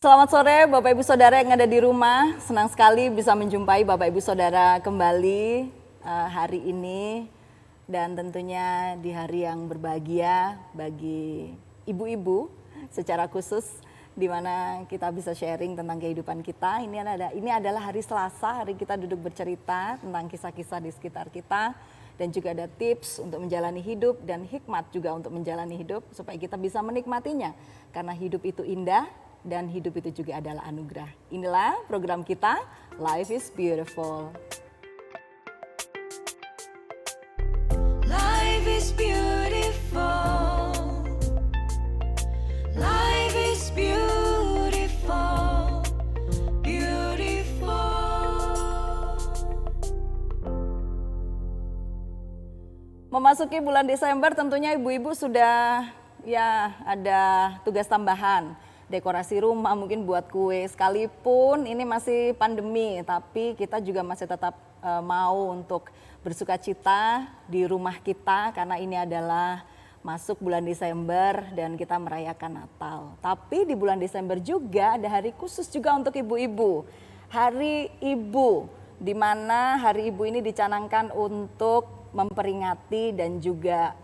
Selamat sore Bapak Ibu Saudara yang ada di rumah. Senang sekali bisa menjumpai Bapak Ibu Saudara kembali hari ini. Dan tentunya di hari yang berbahagia bagi ibu-ibu secara khusus, di mana kita bisa sharing tentang kehidupan kita. Ini adalah hari Selasa, hari kita duduk bercerita tentang kisah-kisah di sekitar kita. Dan juga ada tips untuk menjalani hidup dan hikmat juga untuk menjalani hidup supaya kita bisa menikmatinya. Karena hidup itu indah dan hidup itu juga adalah anugerah. Inilah program kita, Life is Beautiful. Life is beautiful. Life is beautiful. Beautiful. Memasuki bulan Desember tentunya ibu-ibu sudah ada tugas tambahan. Dekorasi rumah, mungkin buat kue, sekalipun ini masih pandemi, tapi kita juga masih tetap mau untuk bersuka cita di rumah kita karena ini adalah masuk bulan Desember dan kita merayakan Natal. Tapi di bulan Desember juga ada hari khusus juga untuk ibu-ibu, Hari Ibu, di mana Hari Ibu ini dicanangkan untuk memperingati dan juga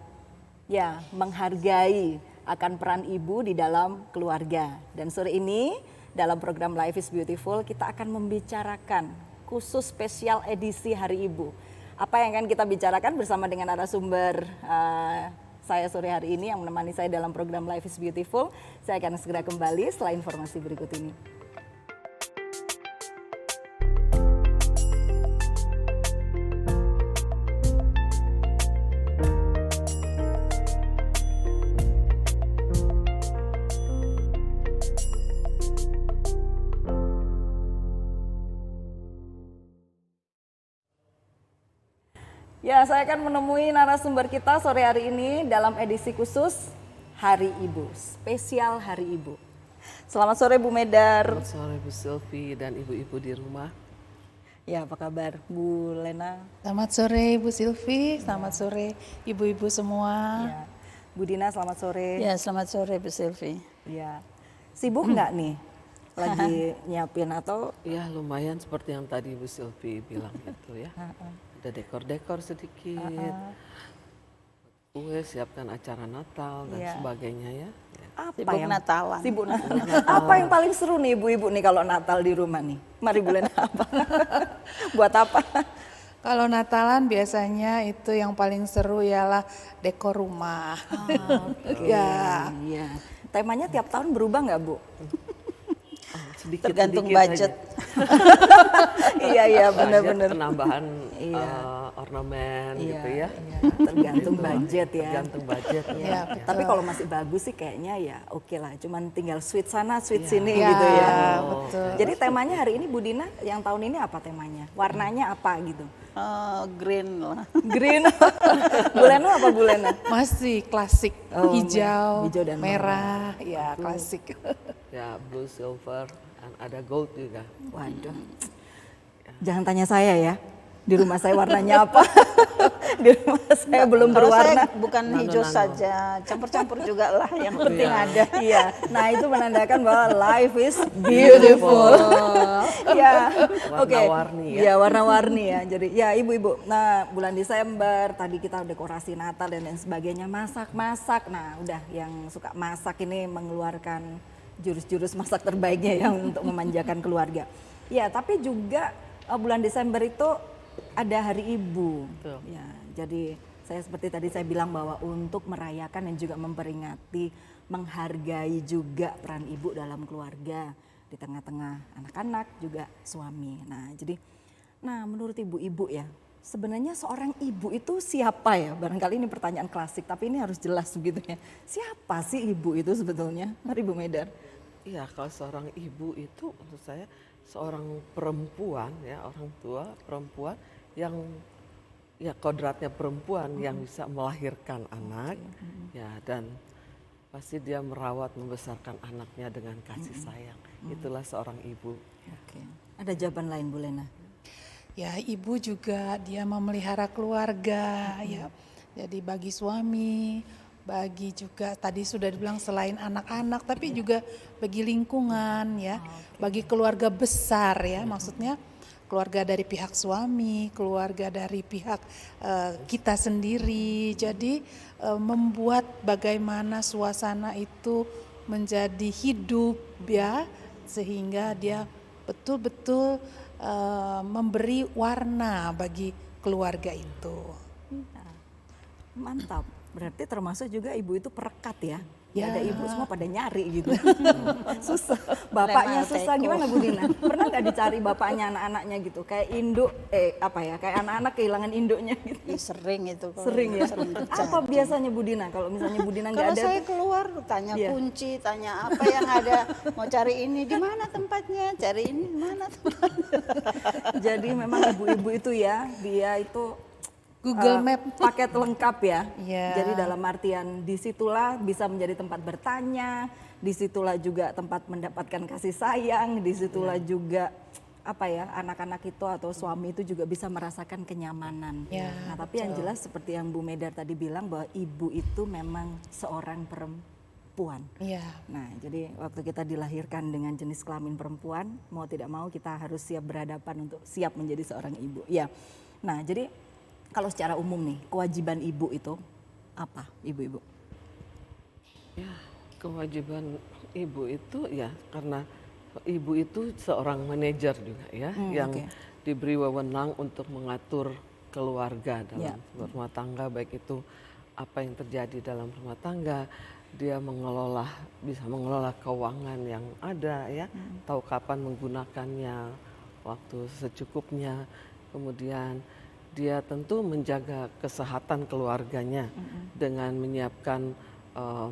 menghargai akan peran ibu di dalam keluarga. Dan sore ini dalam program Life is Beautiful kita akan membicarakan khusus spesial edisi Hari Ibu. Apa yang akan kita bicarakan bersama dengan narasumber saya sore hari ini yang menemani saya dalam program Life is Beautiful. Saya akan segera kembali setelah informasi berikut ini. Ya, saya akan menemui narasumber kita sore hari ini dalam edisi khusus Hari Ibu, spesial Hari Ibu. Selamat sore Bu Medar. Selamat sore Bu Sylvie dan ibu-ibu di rumah. Ya, apa kabar Bu Lena? Selamat sore Ibu Sylvie, selamat sore ibu-ibu semua. Ya. Bu Dina, selamat sore. Ya, selamat sore Bu Sylvie. Ya, sibuk nggak nih? Lagi nyiapin atau? Ya lumayan seperti yang tadi Bu Sylvie bilang gitu ya. Ada dekor-dekor sedikit, kue, siapkan acara Natal dan Iya. sebagainya ya. Apa Sibuk yang Natalan. Sibuk Natalan. Apa yang paling seru nih ibu-ibu nih kalau Natal di rumah nih? Mari Bu Lena, apa? Buat apa? Kalau Natalan biasanya itu yang paling seru ialah dekor rumah. Ya, Iya. Temanya tiap tahun berubah nggak Bu? tergantung Sedikit-sedikit budget. Iya, aja. benar-benar. Penambahan Iya. Ornamen gitu ya. Tergantung budget ya. Tergantung budget. Iya, ya. betul. Tapi kalau masih bagus sih kayaknya ya oke lah. Cuman tinggal sweet sana, sweet Iya. sini Ya, gitu ya. betul. Jadi temanya hari ini Bu Dina, yang tahun ini apa temanya? Warnanya apa gitu? Green lah. Green. Bu Lena apa Bu Lena? Masih klasik, Oh, hijau, hijau dan merah, ya klasik. Ya blue, silver, dan ada gold juga. Waduh. Jangan tanya saya ya. Di rumah saya warnanya apa? Di rumah saya belum Kalau berwarna. saya bukan hijau saja, campur-campur juga lah yang penting Iya. ada. Iya. Nah, itu menandakan bahwa life is beautiful. Ya. Oke. Warna-warni ya. Iya, warna-warni ya. Jadi ya ibu-ibu. Nah, bulan Desember tadi kita dekorasi Natal dan lain sebagainya, masak-masak. Nah, udah yang suka masak ini mengeluarkan jurus-jurus masak terbaiknya ya untuk memanjakan keluarga. Ya, tapi juga bulan Desember itu ada Hari Ibu. Betul. Ya, jadi saya seperti tadi saya bilang bahwa untuk merayakan dan juga memperingati, menghargai juga peran ibu dalam keluarga di tengah-tengah anak-anak juga suami. Nah, menurut ibu-ibu ya, sebenarnya seorang ibu itu siapa ya? Barangkali ini pertanyaan klasik, tapi ini harus jelas begitu ya. Siapa sih ibu itu sebetulnya? Mari Bu Medar. Iya, kalau seorang ibu itu menurut saya seorang perempuan ya, orang tua perempuan yang ya kodratnya perempuan yang bisa melahirkan anak ya, dan pasti dia merawat membesarkan anaknya dengan kasih sayang. Itulah seorang ibu. Oke. Ada jawaban lain Bu Lena? Ya, ibu juga dia memelihara keluarga, ya. Jadi bagi suami, bagi juga tadi sudah dibilang selain anak-anak tapi juga bagi lingkungan ya, bagi keluarga besar ya, maksudnya keluarga dari pihak suami, keluarga dari pihak kita sendiri. Jadi membuat bagaimana suasana itu menjadi hidup ya, sehingga dia betul-betul memberi warna bagi keluarga itu. Mantap. Berarti termasuk juga ibu itu perekat ya. Ya. Ada ibu semua pada nyari gitu. Susah. Bapaknya Lemah susah teko. gimana Bu Dina? Pernah nggak dicari bapaknya anak-anaknya gitu? Kayak induk kayak anak-anak kehilangan induknya gitu. Ya, sering itu. kalau Sering ya. sering terjadi. Apa biasanya Bu Dina kalau misalnya Bu Dina nggak Kalau ada saya tuh? keluar tanya Iya. kunci, tanya apa yang ada, mau cari ini di mana tempatnya, cari ini di mana tempatnya. Jadi memang ibu-ibu itu ya, dia itu Google eh, Map. paket lengkap ya. Iya. Jadi dalam artian disitulah bisa menjadi tempat bertanya, disitulah juga tempat mendapatkan kasih sayang, disitulah juga apa ya, anak-anak itu atau suami itu juga bisa merasakan kenyamanan. Ya, Nah tapi yang jelas seperti yang Bu Medar tadi bilang bahwa ibu itu memang seorang perempuan. Iya. Nah, jadi waktu kita dilahirkan dengan jenis kelamin perempuan, mau tidak mau kita harus siap berhadapan untuk siap menjadi seorang ibu. Ya. Nah, jadi kalau secara umum nih, kewajiban ibu itu apa, ibu-ibu? Ya, kewajiban ibu itu ya karena ibu itu seorang manajer juga ya, yang oke. diberi wewenang untuk mengatur keluarga Ya. dalam rumah tangga, baik itu apa yang terjadi dalam rumah tangga, dia bisa mengelola keuangan yang ada ya, tahu kapan menggunakannya, waktu secukupnya, kemudian dia tentu menjaga kesehatan keluarganya dengan menyiapkan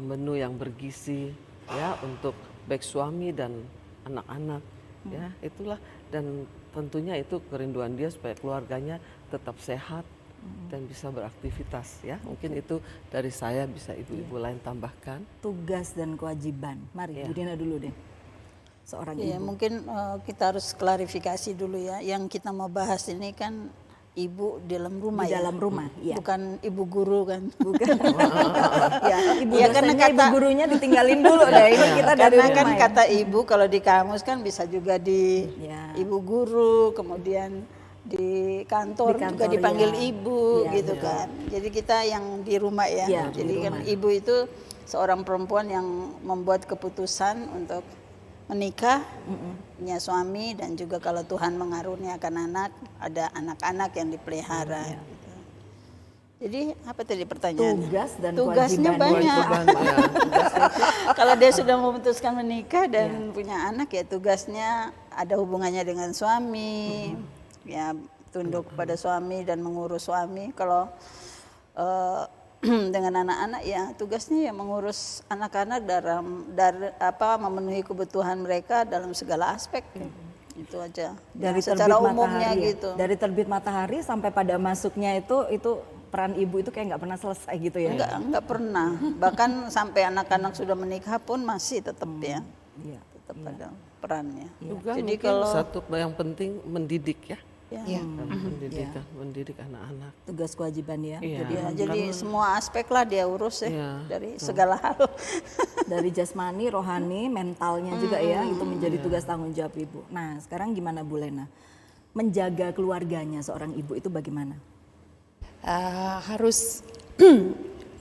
menu yang bergizi ya untuk baik suami dan anak-anak ya, itulah, dan tentunya itu kerinduan dia supaya keluarganya tetap sehat dan bisa beraktivitas ya. Mungkin itu dari saya, bisa ibu-ibu lain tambahkan. Tugas dan kewajiban. Mari, Ya. Bu Dina dulu deh. Seorang Ya, ibu. mungkin kita harus klarifikasi dulu ya. Yang kita mau bahas ini kan ibu di dalam rumah Di ya. dalam rumah, iya. Bukan ibu guru kan. Bukan. ya, Ibu ya, karena dosennya, ibu kata gurunya ditinggalin dulu deh. Ini kita dari karena kan rumah ya. kata ibu kalau di kamus kan bisa juga di Ya. ibu guru, kemudian di kantor, Di kantor, juga dipanggil ya. ibu Iya, gitu kan. Jadi kita yang di rumah ya. Iya, Jadi di kan rumah. ibu itu seorang perempuan yang membuat keputusan untuk menikah, punya suami, dan juga kalau Tuhan mengaruniakan anak, ada anak-anak yang dipelihara. Iya. Gitu. Jadi apa tadi pertanyaannya? Tugas dan Tugasnya kewajiban. banyak. Kewajiban, ya. Kalau dia sudah memutuskan menikah dan punya anak, ya tugasnya ada hubungannya dengan suami, ya tunduk pada suami dan mengurus suami. Kalau dengan anak-anak ya tugasnya ya mengurus anak-anak memenuhi kebutuhan mereka dalam segala aspek. Itu aja. Dari Ya, secara terbit umumnya matahari ya. gitu. Dari terbit matahari sampai pada masuknya itu peran ibu itu kayak nggak pernah selesai gitu ya. Enggak pernah. Bahkan sampai anak-anak sudah menikah pun masih tetap ya. Iya. Tetap ada perannya. Juga Jadi mungkin kalau satu yang penting mendidik ya. ya, Iya. Pendidikan, mendidik anak-anak. Tugas kewajiban ya. Iya. Jadi ya, jadi semua aspek lah dia urus ya Iya, dari segala hal. dari jasmani, rohani, mentalnya juga ya, itu menjadi tugas tanggung jawab ibu. Nah, sekarang gimana Bu Lena? Menjaga keluarganya seorang ibu itu bagaimana? Harus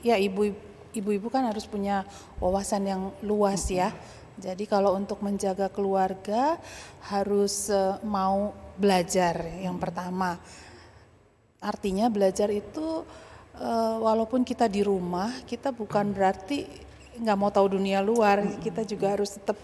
ya ibu-ibu kan harus punya wawasan yang luas ya. Jadi kalau untuk menjaga keluarga harus mau belajar yang pertama. Artinya belajar itu walaupun kita di rumah, kita bukan berarti nggak mau tahu dunia luar. Kita juga harus tetap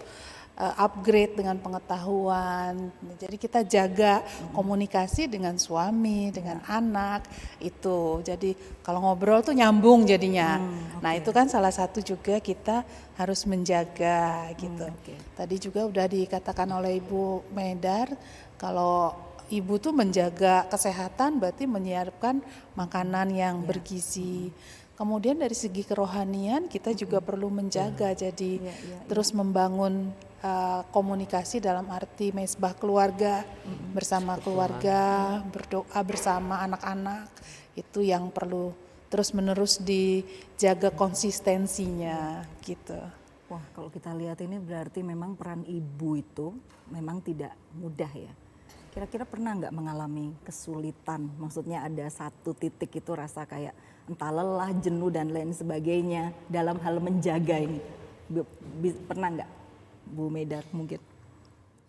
upgrade dengan pengetahuan. Jadi kita jaga komunikasi dengan suami, dengan anak itu. Jadi kalau ngobrol tuh nyambung jadinya. Nah itu kan salah satu juga kita harus menjaga gitu. Tadi juga udah dikatakan oleh Ibu Medar kalau ibu tuh menjaga kesehatan berarti menyiapkan makanan yang bergizi. Kemudian dari segi kerohanian kita juga perlu menjaga, jadi terus membangun komunikasi dalam arti mesbah keluarga, bersama keluarga, berdoa bersama anak-anak, itu yang perlu terus-menerus dijaga konsistensinya gitu. Wah, kalau kita lihat ini berarti memang peran ibu itu memang tidak mudah ya. Kira-kira pernah nggak mengalami kesulitan? Maksudnya ada satu titik itu rasa kayak entah lelah, jenuh dan lain sebagainya dalam hal menjaga ini. Pernah nggak, Bu Medar mungkin?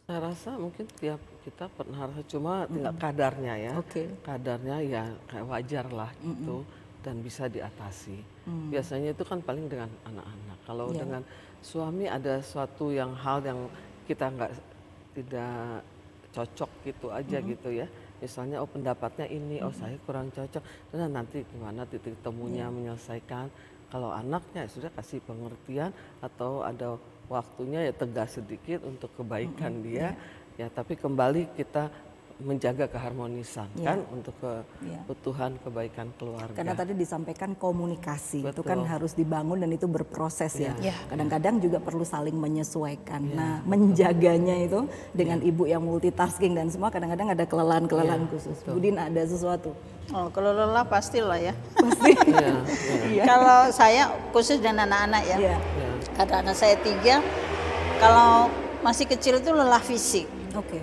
Saya rasa mungkin tiap kita pernah rasa, cuma tinggal kadarnya ya. Oke. Kadarnya ya kayak wajar lah gitu dan bisa diatasi. Biasanya itu kan paling dengan anak-anak. Kalau Iya. dengan suami ada suatu hal yang kita tidak cocok gitu aja gitu ya. Misalnya pendapatnya ini, saya kurang cocok. Dan nanti gimana titik temunya menyelesaikan. Kalau anaknya sudah kasih pengertian atau ada waktunya ya tegas sedikit untuk kebaikan dia. Ya tapi kembali kita menjaga keharmonisan kan untuk kebutuhan kebaikan keluarga. Karena tadi disampaikan komunikasi itu Betul. kan harus dibangun dan itu berproses ya. Iya. Kadang-kadang juga perlu saling menyesuaikan. Nah, menjaganya itu dengan ibu yang multitasking dan semua kadang-kadang ada kelelahan-kelelahan khusus. Budin ada sesuatu. Oh, kalau lelah pastilah ya. Iya, iya. Kalau saya khusus dan anak-anak ya. Iya. Ada anak saya 3, kalau masih kecil itu lelah fisik. Oke.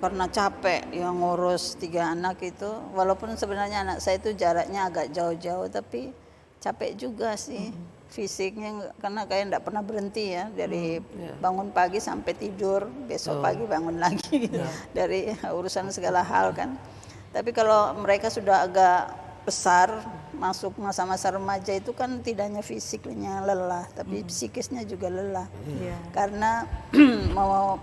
Karena capek yang ngurus 3 anak itu, walaupun sebenarnya anak saya itu jaraknya agak jauh-jauh, tapi capek juga sih fisiknya, karena kayak enggak pernah berhenti ya, dari bangun pagi sampai tidur, besok pagi bangun lagi dari urusan segala hal kan. Tapi kalau mereka sudah agak besar, masuk masa-masa remaja itu kan tidak hanya fisiknya lelah, tapi psikisnya juga lelah. Karena mau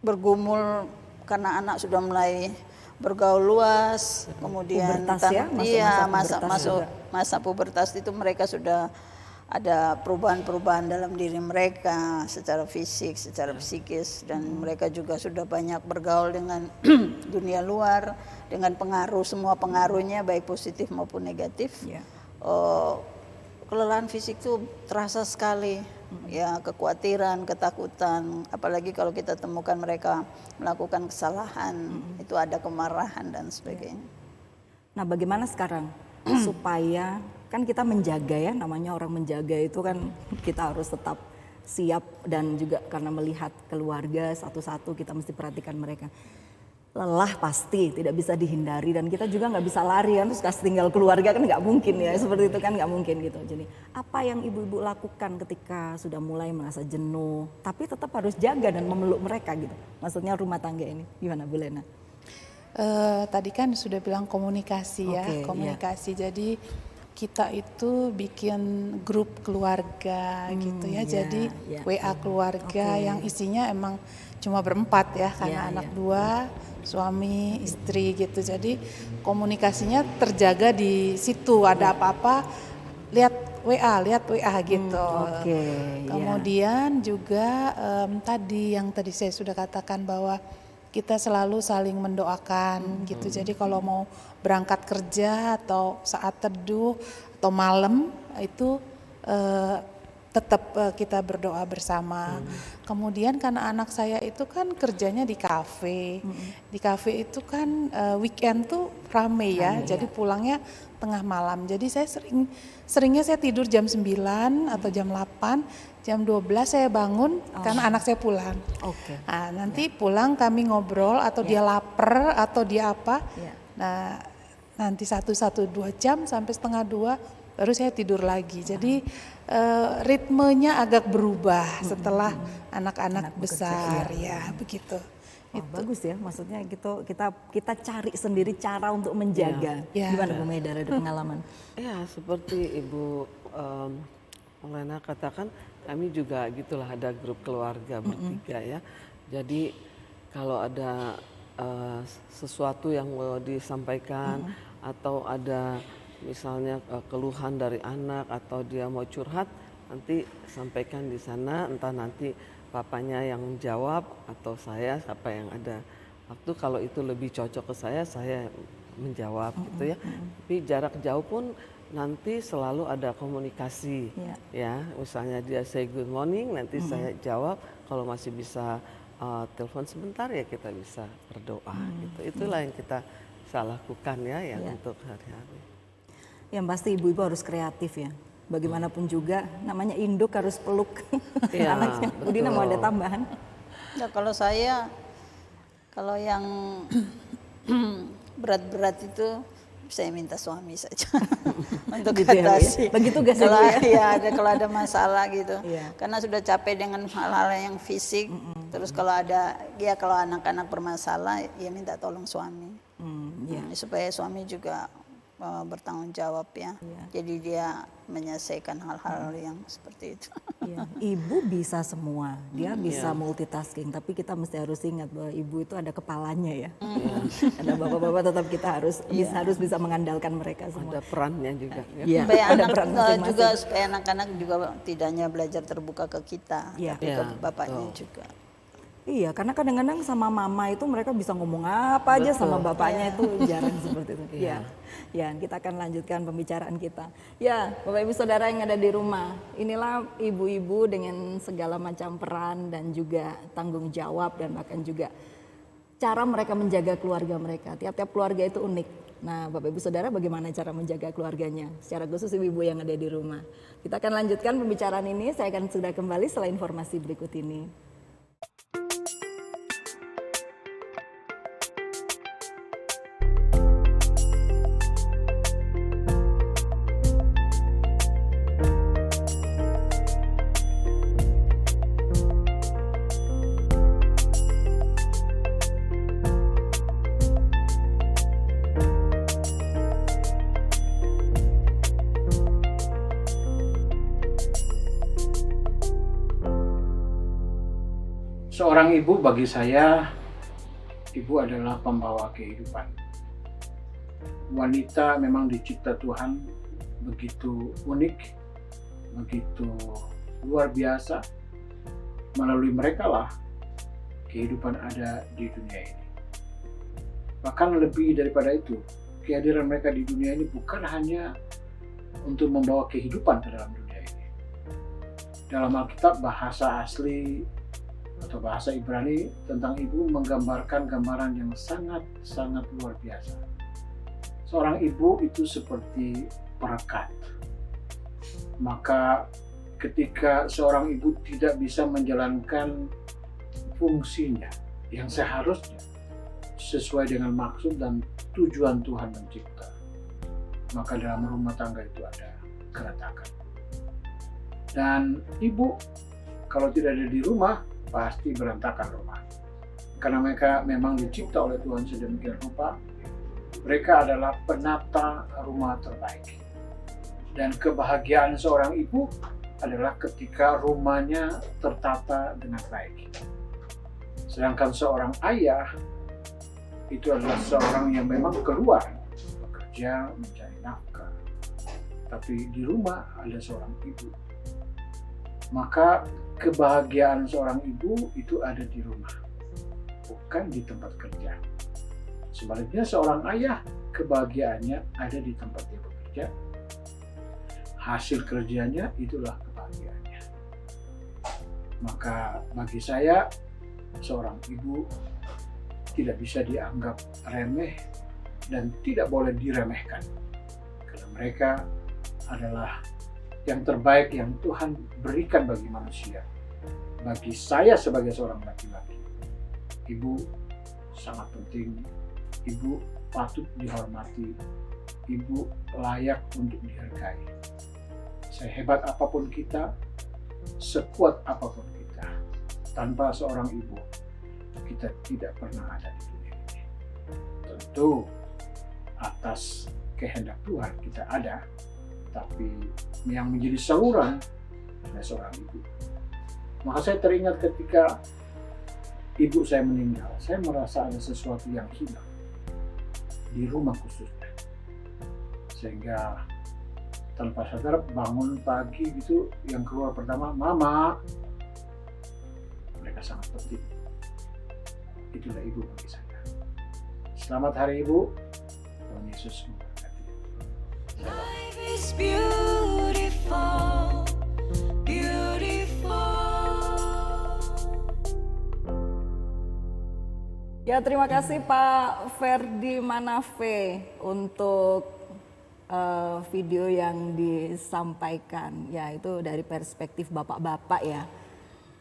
bergumul, karena anak sudah mulai bergaul luas, kemudian Pubertas ya, masuk masa pubertas itu mereka sudah ada perubahan-perubahan dalam diri mereka secara fisik, secara psikis, dan mereka juga sudah banyak bergaul dengan dunia luar, dengan pengaruh, semua pengaruhnya baik positif maupun negatif. Kelelahan fisik itu terasa sekali, ya, kekhawatiran, ketakutan, apalagi kalau kita temukan mereka melakukan kesalahan, itu ada kemarahan dan sebagainya. Nah, bagaimana sekarang supaya kan kita menjaga ya, namanya orang menjaga itu kan kita harus tetap siap dan juga karena melihat keluarga satu-satu kita mesti perhatikan mereka. Lelah pasti tidak bisa dihindari dan kita juga nggak bisa lari kan, terus kasih tinggal keluarga kan nggak mungkin ya, seperti itu kan nggak mungkin gitu. Jadi apa yang ibu-ibu lakukan ketika sudah mulai merasa jenuh tapi tetap harus jaga dan memeluk mereka gitu, maksudnya rumah tangga ini gimana Bu Lena? Tadi kan sudah bilang komunikasi ya, Oke, komunikasi. Jadi kita itu bikin grup keluarga gitu ya. Jadi WA keluarga yang isinya emang cuma berempat ya, karena anak 2, suami, istri gitu. Jadi komunikasinya terjaga di situ. Ada apa-apa lihat WA gitu. Kemudian juga tadi saya sudah katakan bahwa kita selalu saling mendoakan gitu. Jadi kalau mau berangkat kerja atau saat teduh atau malam itu tetap kita berdoa bersama. Kemudian karena anak saya itu kan kerjanya di kafe. Di kafe itu kan weekend tuh rame ya. Jadi pulangnya tengah malam. Jadi saya seringnya saya tidur jam 9 atau jam 8, jam 12 saya bangun karena anak saya pulang. Nah, nanti pulang kami ngobrol atau dia lapar atau dia apa. Nah, nanti 1-2 jam sampai setengah 2 baru saya tidur lagi. Jadi ritmenya agak berubah setelah anak-anak besar ya begitu. Bagus ya, maksudnya gitu kita cari sendiri cara untuk menjaga. Gimana Bu Medar, ada pengalaman? Ya seperti Ibu Lena katakan, kami juga gitulah ada grup keluarga bertiga ya. Jadi kalau ada sesuatu yang mau disampaikan atau ada misalnya keluhan dari anak atau dia mau curhat, nanti sampaikan di sana, entah nanti papanya yang jawab atau saya, siapa yang ada waktu. Kalau itu lebih cocok ke saya menjawab gitu ya. Tapi jarak jauh pun nanti selalu ada komunikasi ya. Misalnya dia say good morning, nanti saya jawab. Kalau masih bisa telepon sebentar ya kita bisa berdoa gitu. Itulah yang kita lakukan ya, yang untuk hari-hari. Yang pasti ibu-ibu harus kreatif ya. Bagaimanapun juga namanya induk harus peluk Iya, anaknya. Bu Dina mau ada tambahan? Ya, kalau saya, kalau yang berat-berat itu saya minta suami saja untuk Gitu ya, Bu, ya? atasi. Bagi tugas ya, kalau Bu, ya? ya ada kalau ada masalah gitu. Iya. Karena sudah capek dengan hal-hal yang fisik. Terus kalau ada ya kalau anak-anak bermasalah ya minta tolong suami. Iya. Supaya suami juga bertanggung jawab ya. Jadi dia menyelesaikan hal-hal yang seperti itu. Iya, ibu bisa semua, dia bisa multitasking. Tapi kita mesti harus ingat bahwa ibu itu ada kepalanya ya. Ada bapak-bapak tetap kita harus bisa mengandalkan mereka semua. Ada perannya juga. Ya. Iya, Supaya ada anak peran masing-masing. juga supaya anak-anak juga tidak hanya belajar terbuka ke kita, Iya. tapi ke Iya, bapaknya juga. Iya, karena kadang-kadang sama mama itu mereka bisa ngomong apa aja, sama bapaknya itu jarang seperti itu. Iya. Ya, kita akan lanjutkan pembicaraan kita. Ya, Bapak Ibu Saudara yang ada di rumah, inilah ibu-ibu dengan segala macam peran dan juga tanggung jawab dan bahkan juga cara mereka menjaga keluarga mereka. Tiap-tiap keluarga itu unik. Nah, Bapak Ibu Saudara bagaimana cara menjaga keluarganya? Secara khusus ibu-ibu yang ada di rumah. Kita akan lanjutkan pembicaraan ini, saya akan segera kembali setelah informasi berikut ini. Seorang ibu bagi saya, ibu adalah pembawa kehidupan. Wanita memang dicipta Tuhan begitu unik, begitu luar biasa. Melalui mereka lah kehidupan ada di dunia ini. Bahkan lebih daripada itu, kehadiran mereka di dunia ini bukan hanya untuk membawa kehidupan ke dalam dunia ini. Dalam Alkitab bahasa asli atau bahasa Ibrani tentang ibu menggambarkan gambaran yang sangat luar biasa. Seorang ibu itu seperti perekat. Maka ketika seorang ibu tidak bisa menjalankan fungsinya yang seharusnya sesuai dengan maksud dan tujuan Tuhan mencipta, maka dalam rumah tangga itu ada keretakan. Dan ibu kalau tidak ada di rumah pasti berantakan rumah. Karena mereka memang dicipta oleh Tuhan sedemikian rupa, mereka adalah penata rumah terbaik. Dan kebahagiaan seorang ibu adalah ketika rumahnya tertata dengan baik. Sedangkan seorang ayah itu adalah seorang yang memang keluar bekerja mencari nafkah, tapi di rumah ada seorang ibu. Maka kebahagiaan seorang ibu itu ada di rumah, bukan di tempat kerja. Sebaliknya seorang ayah kebahagiaannya ada di tempat dia bekerja. Hasil kerjanya itulah kebahagiaannya. Maka bagi saya seorang ibu tidak bisa dianggap remeh dan tidak boleh diremehkan. Karena mereka adalah yang terbaik yang Tuhan berikan bagi manusia. Bagi saya sebagai seorang laki-laki, ibu sangat penting, ibu patut dihormati, ibu layak untuk dihargai. Sehebat apapun kita, sekuat apapun kita, tanpa seorang ibu, kita tidak pernah ada di dunia ini. Tentu atas kehendak Tuhan kita ada, tapi yang menjadi saluran adalah seorang ibu. Maka saya teringat ketika ibu saya meninggal, saya merasa ada sesuatu yang hilang di rumah khususnya. Sehingga tanpa sadar bangun pagi gitu, yang keluar pertama, mama. Mereka sangat penting. Itulah ibu bagi saya. Selamat Hari Ibu. Tuhan Yesus memberkati. Life is beautiful, beautiful. Ya, terima kasih Pak Ferdi Manafe untuk video yang disampaikan, ya itu dari perspektif bapak-bapak ya.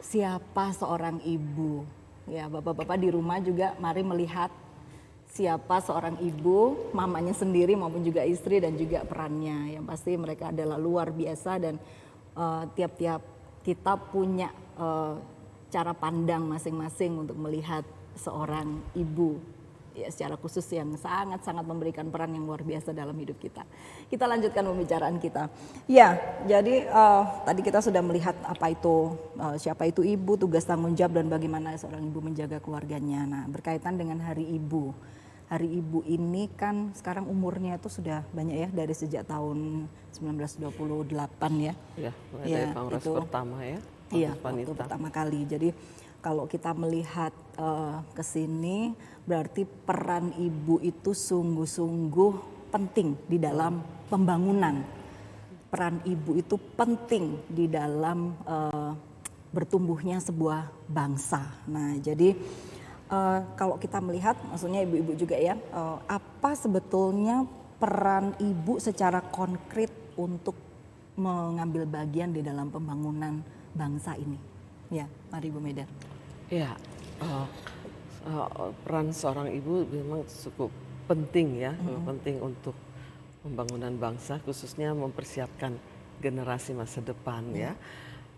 Siapa seorang ibu? Ya, bapak-bapak di rumah juga mari melihat siapa seorang ibu, mamanya sendiri maupun juga istri dan juga perannya. Yang pasti mereka adalah luar biasa dan tiap-tiap kita punya cara pandang masing-masing untuk melihat seorang ibu. Ya, secara khusus yang sangat-sangat memberikan peran yang luar biasa dalam hidup kita. Kita lanjutkan pembicaraan kita. Ya, jadi tadi kita sudah melihat apa itu, siapa itu ibu, tugas tanggung jawab dan bagaimana seorang ibu menjaga keluarganya. Nah, berkaitan dengan Hari Ibu. Hari Ibu ini kan sekarang umurnya itu sudah banyak ya, dari sejak tahun 1928 ya. Ya, mulai Ya, dari kongres itu. pertama ya. Iya, Kongres waktu wanita. pertama kali. Jadi kalau kita melihat ke sini, berarti peran ibu itu sungguh-sungguh penting di dalam pembangunan. Peran ibu itu penting di dalam bertumbuhnya sebuah bangsa. Nah, jadi kalau kita melihat, maksudnya ibu-ibu juga ya, apa sebetulnya peran ibu secara konkret untuk mengambil bagian di dalam pembangunan bangsa ini? Ya, mari Bu Medar. Ya, peran seorang ibu memang cukup penting ya, penting untuk pembangunan bangsa, khususnya mempersiapkan generasi masa depan ya.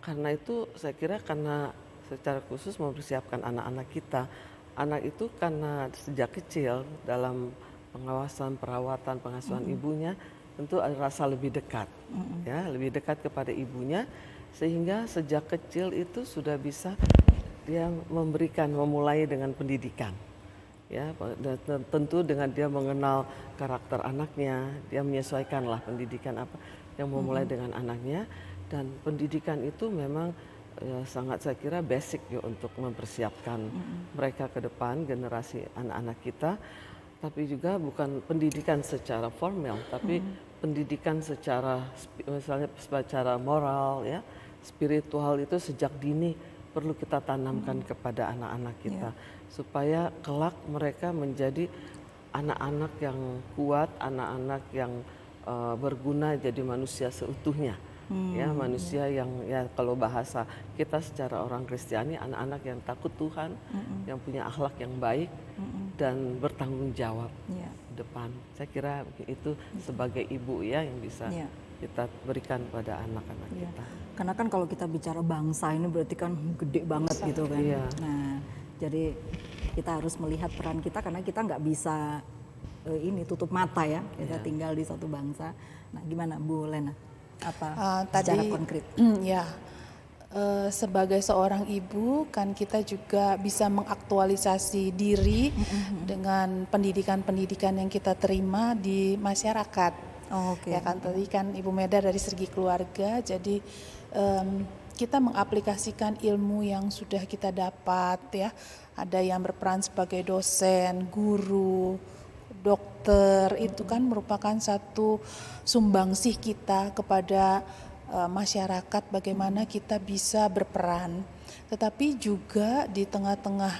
Karena itu saya kira karena secara khusus mempersiapkan anak-anak kita. Anak itu karena sejak kecil dalam pengawasan, perawatan, pengasuhan ibunya tentu ada rasa lebih dekat, ya, lebih dekat kepada ibunya, sehingga sejak kecil itu sudah bisa dia memulai dengan pendidikan, ya, dan tentu dengan dia mengenal karakter anaknya, dia menyesuaikanlah pendidikan apa yang memulai dengan anaknya, dan pendidikan itu memang sangat saya kira basic ya untuk mempersiapkan mereka ke depan, generasi anak-anak kita. Tapi juga bukan pendidikan secara formal, tapi pendidikan secara misalnya secara moral ya, spiritual itu sejak dini perlu kita tanamkan kepada anak-anak kita supaya kelak mereka menjadi anak-anak yang kuat, anak-anak yang berguna jadi manusia seutuhnya. Ya, manusia yang ya kalau bahasa kita secara orang Kristiani, anak-anak yang takut Tuhan, yang punya akhlak yang baik dan bertanggung jawab depan. Saya kira itu sebagai ibu ya yang bisa kita berikan pada anak-anak kita. Karena kan kalau kita bicara bangsa ini berarti kan gede banget gitu kan. Iya. Nah, jadi kita harus melihat peran kita karena kita nggak bisa ini tutup mata ya. Kita tinggal di suatu bangsa. Nah, gimana Bu Lena? Apa secara konkret? Ya, sebagai seorang ibu kan kita juga bisa mengaktualisasi diri dengan pendidikan-pendidikan yang kita terima di masyarakat. Oke. Ya kan, tadi kan Ibu Medar dari segi keluarga, jadi kita mengaplikasikan ilmu yang sudah kita dapat ya. Ada yang berperan sebagai dosen, guru, dokter, itu kan merupakan satu sumbangsih kita kepada masyarakat bagaimana kita bisa berperan. Tetapi juga di tengah-tengah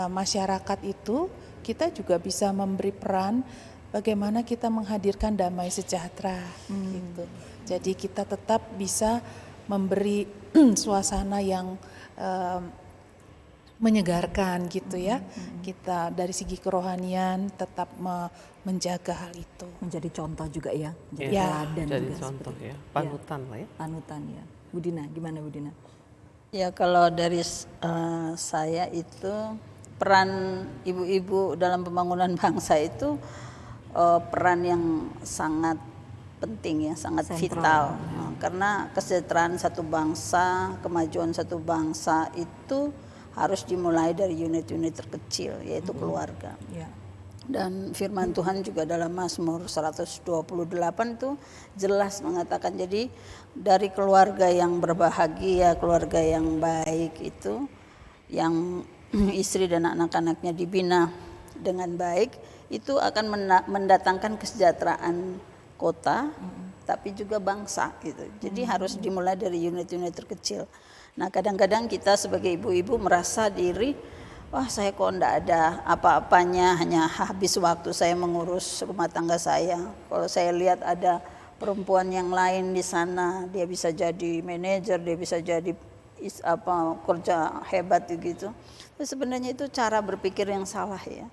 masyarakat itu kita juga bisa memberi peran bagaimana kita menghadirkan damai sejahtera gitu. Jadi kita tetap bisa memberi suasana yang menyegarkan gitu ya. Kita dari segi kerohanian tetap menjaga hal itu. Menjadi contoh juga ya. Menjadi Ya. teladan Jadi juga contoh seperti ya, itu. panutan lah ya. Panutan ya. Bu Dina, gimana Bu Dina? Ya, kalau dari saya itu peran ibu-ibu dalam pembangunan bangsa itu peran yang sangat penting ya, sangat Sentral, vital. Karena kesejahteraan satu bangsa, kemajuan satu bangsa itu harus dimulai dari unit-unit terkecil, yaitu keluarga. Ya. Dan firman Tuhan juga dalam Mazmur 128 itu jelas mengatakan, jadi dari keluarga yang berbahagia, keluarga yang baik itu, yang istri dan anak-anaknya dibina dengan baik, itu akan mendatangkan kesejahteraan kota, tapi juga bangsa gitu. Jadi harus dimulai dari unit-unit terkecil. Nah, kadang-kadang kita sebagai ibu-ibu merasa diri wah saya kok enggak ada apa-apanya, hanya habis waktu saya mengurus rumah tangga saya. Kalau saya lihat ada perempuan yang lain di sana, dia bisa jadi manajer, dia bisa jadi kerja hebat gitu. Terus sebenarnya itu cara berpikir yang salah ya.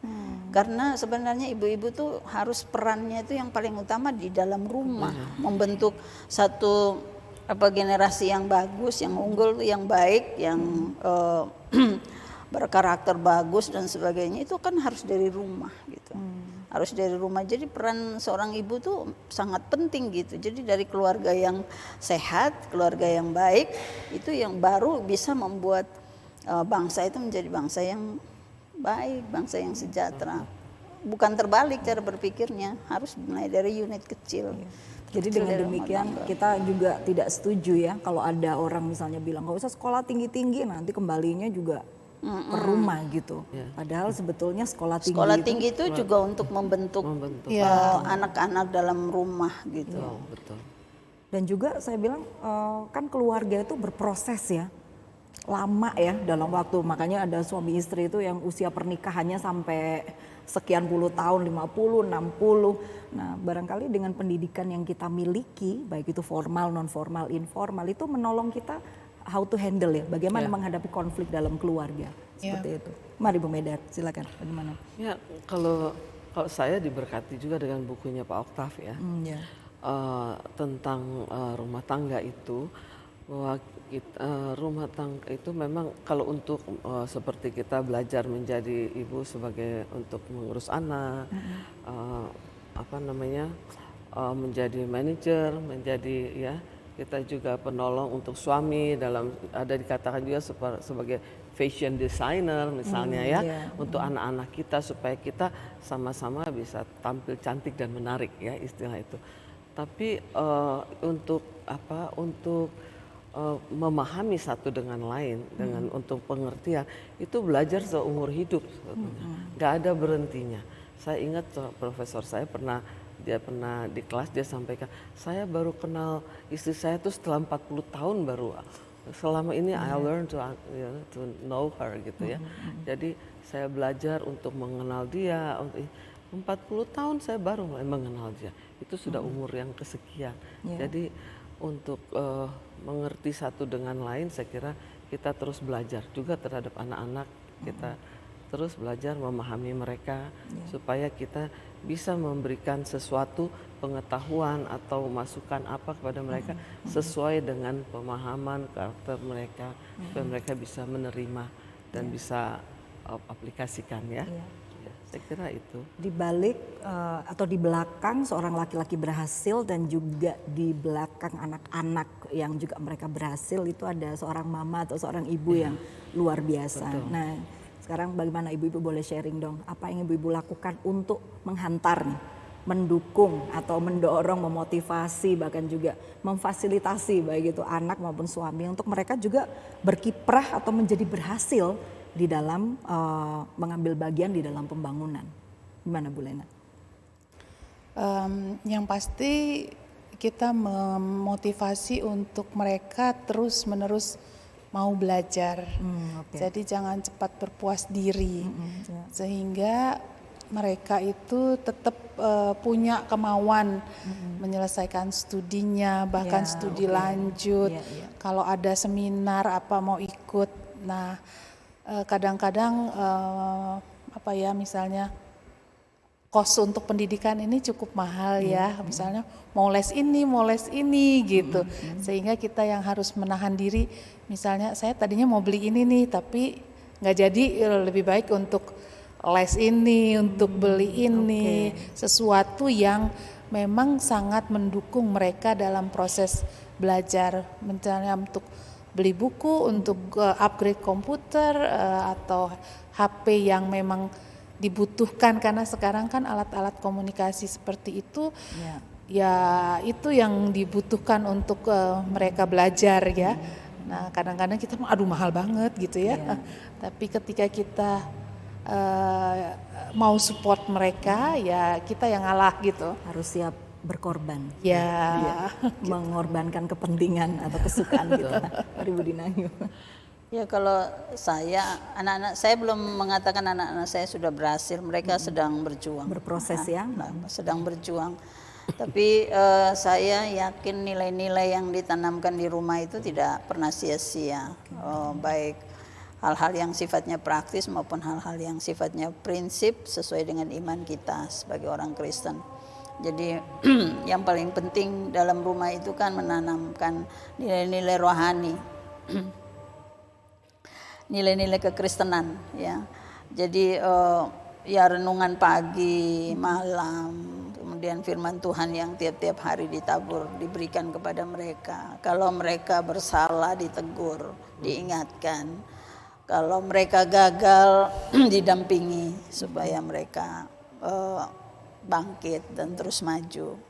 Karena sebenarnya ibu-ibu tuh harus perannya itu yang paling utama di dalam rumah, membentuk satu generasi yang bagus, yang unggul, yang baik, yang berkarakter bagus dan sebagainya, itu kan harus dari rumah gitu. Harus dari rumah. Jadi peran seorang ibu tuh sangat penting gitu. Jadi dari keluarga yang sehat, keluarga yang baik, itu yang baru bisa membuat bangsa itu menjadi bangsa yang baik, bangsa yang sejahtera. Bukan terbalik cara berpikirnya, harus mulai dari unit kecil. Jadi dengan demikian kita juga tidak setuju ya kalau ada orang misalnya bilang nggak usah sekolah tinggi-tinggi, nanti kembalinya juga ke rumah gitu. Padahal sebetulnya sekolah tinggi itu juga untuk membentuk anak-anak dalam rumah gitu. Betul. Dan juga saya bilang kan keluarga itu berproses ya, lama ya dalam waktu. Makanya ada suami istri itu yang usia pernikahannya sampai sekian puluh tahun, 50, 60. Nah barangkali dengan pendidikan yang kita miliki, baik itu formal, non formal, informal, itu menolong kita how to handle ya, bagaimana menghadapi konflik dalam keluarga, seperti itu. Mari Bu Medar, silakan, bagaimana? Ya, kalau saya diberkati juga dengan bukunya Pak Oktav ya, tentang rumah tangga itu, bahwa rumah tangga itu memang kalau untuk seperti kita belajar menjadi ibu sebagai untuk mengurus anak, menjadi manajer, menjadi ya. Kita juga penolong untuk suami, ada dikatakan juga sebagai fashion designer misalnya untuk anak-anak kita supaya kita sama-sama bisa tampil cantik dan menarik ya istilah itu. Tapi untuk memahami satu dengan lain dengan untuk pengertian itu belajar seumur hidup sebetulnya. Nggak ada berhentinya. Saya ingat profesor saya dia pernah di kelas dia sampaikan, saya baru kenal istri saya tuh setelah 40 tahun baru. Selama ini I learn to know her gitu ya. Jadi saya belajar untuk mengenal dia. 40 tahun saya baru mulai mengenal dia. Itu sudah umur yang kesekian. Jadi untuk mengerti satu dengan lain, saya kira kita terus belajar juga terhadap anak-anak. Kita terus belajar memahami mereka supaya kita bisa memberikan sesuatu pengetahuan atau masukan apa kepada mereka sesuai dengan pemahaman karakter mereka supaya mereka bisa menerima dan bisa aplikasikan ya. Saya kira itu. Di balik atau di belakang seorang laki-laki berhasil dan juga di belakang anak-anak yang juga mereka berhasil itu ada seorang mama atau seorang ibu yang luar biasa. Betul. Nah, sekarang bagaimana ibu-ibu boleh sharing dong, apa yang ibu-ibu lakukan untuk menghantar nih, mendukung atau mendorong, memotivasi bahkan juga memfasilitasi baik itu anak maupun suami untuk mereka juga berkiprah atau menjadi berhasil di dalam mengambil bagian di dalam pembangunan. Gimana Bu Lena? Yang pasti kita memotivasi untuk mereka terus-menerus mau belajar. Jadi jangan cepat berpuas diri. Sehingga mereka itu tetap punya kemauan menyelesaikan studinya, bahkan studi lanjut. Kalau ada seminar apa mau ikut. Nah, kadang-kadang misalnya kos untuk pendidikan ini cukup mahal ya, misalnya mau les ini gitu, sehingga kita yang harus menahan diri, misalnya saya tadinya mau beli ini nih tapi nggak jadi, lebih baik untuk les ini, untuk beli ini, sesuatu yang memang sangat mendukung mereka dalam proses belajar, misalnya untuk beli buku, untuk upgrade komputer atau HP yang memang dibutuhkan karena sekarang kan alat-alat komunikasi seperti itu ya itu yang dibutuhkan untuk mereka belajar ya. Nah kadang-kadang kita aduh mahal banget gitu ya. Tapi ketika kita mau support mereka ya kita yang ngalah gitu. Harus siap berkorban. Ya. Mengorbankan kepentingan atau kesukaan kita. Mari Bu Dinayu. Ya kalau saya, anak-anak saya belum mengatakan anak-anak saya sudah berhasil, mereka sedang berjuang. Berproses ya. Sedang berjuang. Tapi saya yakin nilai-nilai yang ditanamkan di rumah itu tidak pernah sia-sia. Baik hal-hal yang sifatnya praktis maupun hal-hal yang sifatnya prinsip sesuai dengan iman kita sebagai orang Kristen. Jadi yang paling penting dalam rumah itu kan menanamkan nilai-nilai rohani. Nilai-nilai kekristenan ya. Jadi ya renungan pagi, malam, kemudian firman Tuhan yang tiap-tiap hari ditabur, diberikan kepada mereka. Kalau mereka bersalah ditegur, diingatkan. Kalau mereka gagal didampingi supaya mereka bangkit dan terus maju.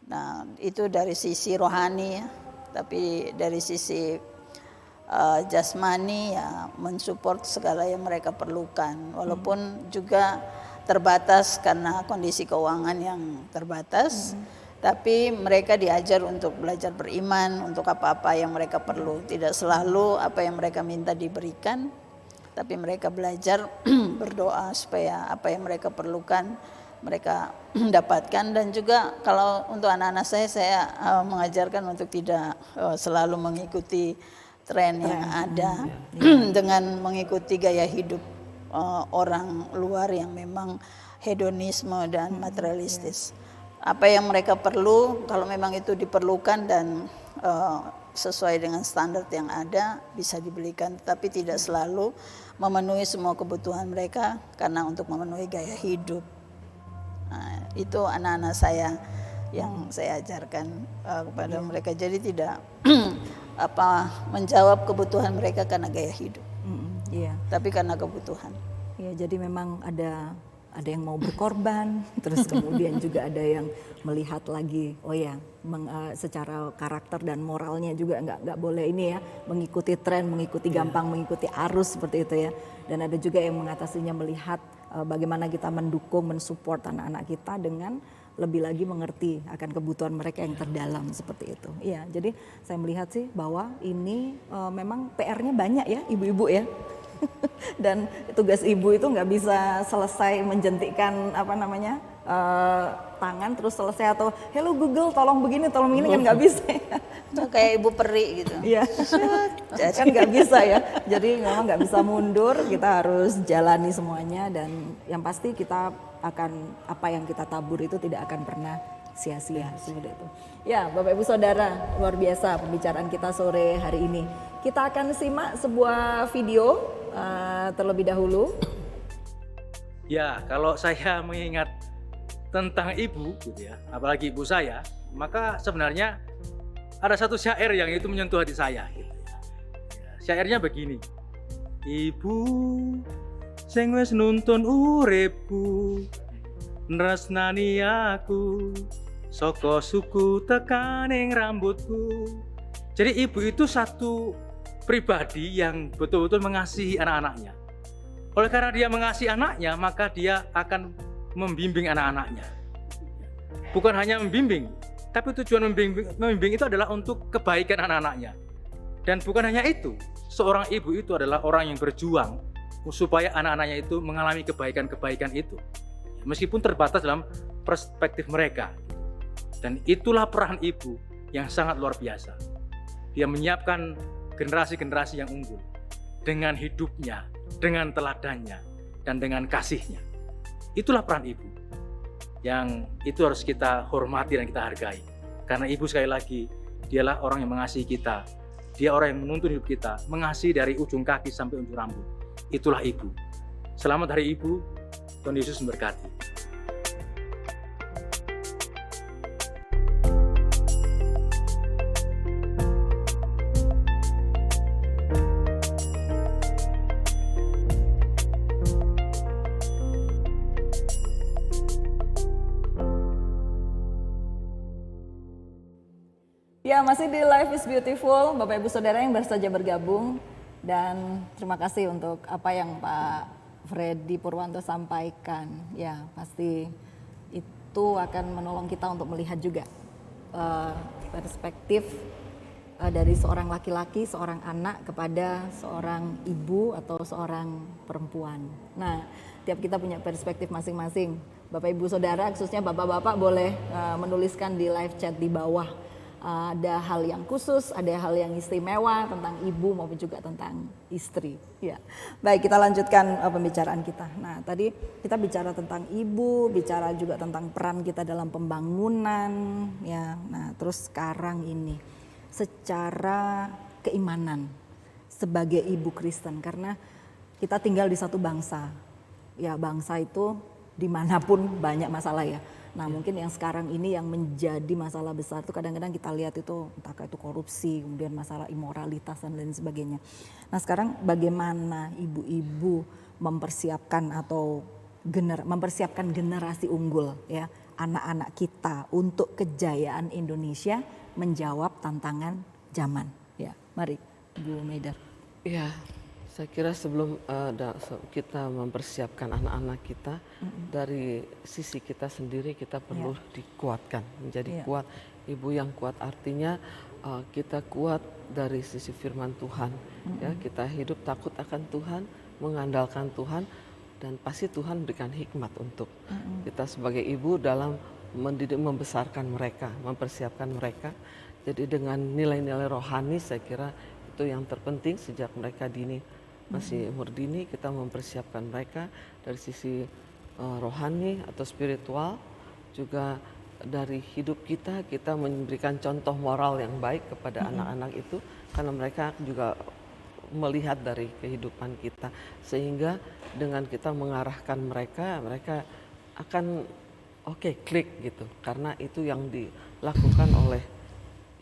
Nah, itu dari sisi rohani ya. Tapi dari sisi jasmani ya mensupport segala yang mereka perlukan, walaupun juga terbatas karena kondisi keuangan yang terbatas, tapi mereka diajar untuk belajar beriman untuk apa-apa yang mereka perlu. Tidak selalu apa yang mereka minta diberikan, tapi mereka belajar berdoa supaya apa yang mereka perlukan mereka dapatkan. Dan juga kalau untuk anak-anak saya mengajarkan untuk tidak selalu mengikuti tren yang ada dengan mengikuti gaya hidup orang luar yang memang hedonisme dan materialistis. Apa yang mereka perlu, kalau memang itu diperlukan dan sesuai dengan standar yang ada bisa dibelikan, tapi tidak selalu memenuhi semua kebutuhan mereka karena untuk memenuhi gaya hidup. Nah, itu anak-anak saya yang saya ajarkan kepada mereka. Jadi tidak menjawab kebutuhan mereka karena gaya hidup, tapi karena kebutuhan. Iya, jadi memang ada yang mau berkorban, terus kemudian juga ada yang melihat lagi, secara karakter dan moralnya juga nggak boleh ini ya, mengikuti tren, mengikuti gampang, mengikuti arus seperti itu ya. Dan ada juga yang mengatasinya melihat bagaimana kita mendukung, mensupport anak-anak kita dengan lebih lagi mengerti akan kebutuhan mereka yang terdalam seperti itu. Iya, jadi saya melihat sih bahwa ini memang PR-nya banyak ya ibu-ibu ya. Dan tugas ibu itu nggak bisa selesai menjentikkan tangan terus selesai, atau hello Google tolong begini tolong begini, kan nggak bisa ya. Kayak ibu peri gitu. Iya, kan nggak bisa ya. Jadi memang nggak bisa mundur, kita harus jalani semuanya, dan yang pasti kita akan, apa yang kita tabur itu tidak akan pernah sia-sia seperti itu. Ya, Bapak Ibu Saudara, luar biasa pembicaraan kita sore hari ini. Kita akan simak sebuah video terlebih dahulu. Ya, kalau saya mengingat tentang ibu gitu ya, apalagi ibu saya, maka sebenarnya ada satu syair yang itu menyentuh hati saya gitu ya. Syairnya begini. Ibu sing wis nuntun uripku, nresnani aku, saka suku tekaning rambutku. Jadi ibu itu satu pribadi yang betul-betul mengasihi anak-anaknya. Oleh karena dia mengasihi anaknya, maka dia akan membimbing anak-anaknya. Bukan hanya membimbing, tapi tujuan membimbing itu adalah untuk kebaikan anak-anaknya. Dan bukan hanya itu, seorang ibu itu adalah orang yang berjuang supaya anak-anaknya itu mengalami kebaikan-kebaikan itu, meskipun terbatas dalam perspektif mereka. Dan itulah peran ibu yang sangat luar biasa. Dia menyiapkan generasi-generasi yang unggul dengan hidupnya, dengan teladannya, dan dengan kasihnya. Itulah peran ibu yang itu harus kita hormati dan kita hargai. Karena ibu, sekali lagi, dialah orang yang mengasihi kita. Dia orang yang menuntun hidup kita, mengasihi dari ujung kaki sampai ujung rambut. Itulah ibu. Selamat Hari Ibu, Tuhan Yesus memberkati. Ya, masih di Life is Beautiful, Bapak Ibu Saudara yang baru saja bergabung, dan terima kasih untuk apa yang Pak Freddy Purwanto sampaikan. Ya, pasti itu akan menolong kita untuk melihat juga perspektif dari seorang laki-laki, seorang anak kepada seorang ibu atau seorang perempuan. Nah, tiap kita punya perspektif masing-masing. Bapak Ibu Saudara, khususnya bapak-bapak boleh menuliskan di live chat di bawah. Ada hal yang khusus, ada hal yang istimewa tentang ibu maupun juga tentang istri. Ya, baik, kita lanjutkan pembicaraan kita. Nah, tadi kita bicara tentang ibu, bicara juga tentang peran kita dalam pembangunan. Ya, nah terus sekarang ini secara keimanan sebagai ibu Kristen, karena kita tinggal di satu bangsa. Ya, bangsa itu dimanapun banyak masalah ya. Nah, mungkin yang sekarang ini yang menjadi masalah besar itu kadang-kadang kita lihat itu entah itu korupsi, kemudian masalah imoralitas dan lain sebagainya. Nah, sekarang bagaimana ibu-ibu mempersiapkan atau mempersiapkan generasi unggul ya, anak-anak kita untuk kejayaan Indonesia menjawab tantangan zaman. Ya, mari Bu Maida. Ya, saya kira sebelum kita mempersiapkan anak-anak kita, dari sisi kita sendiri kita perlu dikuatkan, menjadi kuat. Ibu yang kuat artinya kita kuat dari sisi firman Tuhan. Ya, kita hidup takut akan Tuhan, mengandalkan Tuhan, dan pasti Tuhan berikan hikmat untuk kita sebagai ibu dalam mendidik, membesarkan mereka, mempersiapkan mereka. Jadi dengan nilai-nilai rohani saya kira itu yang terpenting sejak mereka masih umur dini, kita mempersiapkan mereka dari sisi rohani atau spiritual, juga dari hidup kita memberikan contoh moral yang baik kepada anak-anak itu, karena mereka juga melihat dari kehidupan kita, sehingga dengan kita mengarahkan mereka akan klik gitu, karena itu yang dilakukan oleh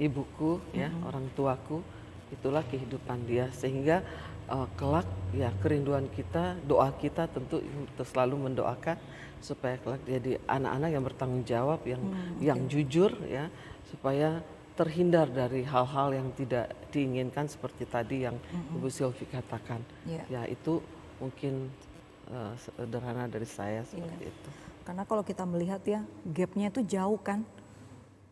ibuku ya, orang tuaku, itulah kehidupan dia, sehingga kelak ya kerinduan kita, doa kita tentu selalu mendoakan supaya kelak jadi anak-anak yang bertanggung jawab, yang jujur ya, supaya terhindar dari hal-hal yang tidak diinginkan seperti tadi yang Ibu Sylvie katakan. Ya, itu mungkin sederhana dari saya seperti itu. Karena kalau kita melihat ya, gapnya itu jauh kan.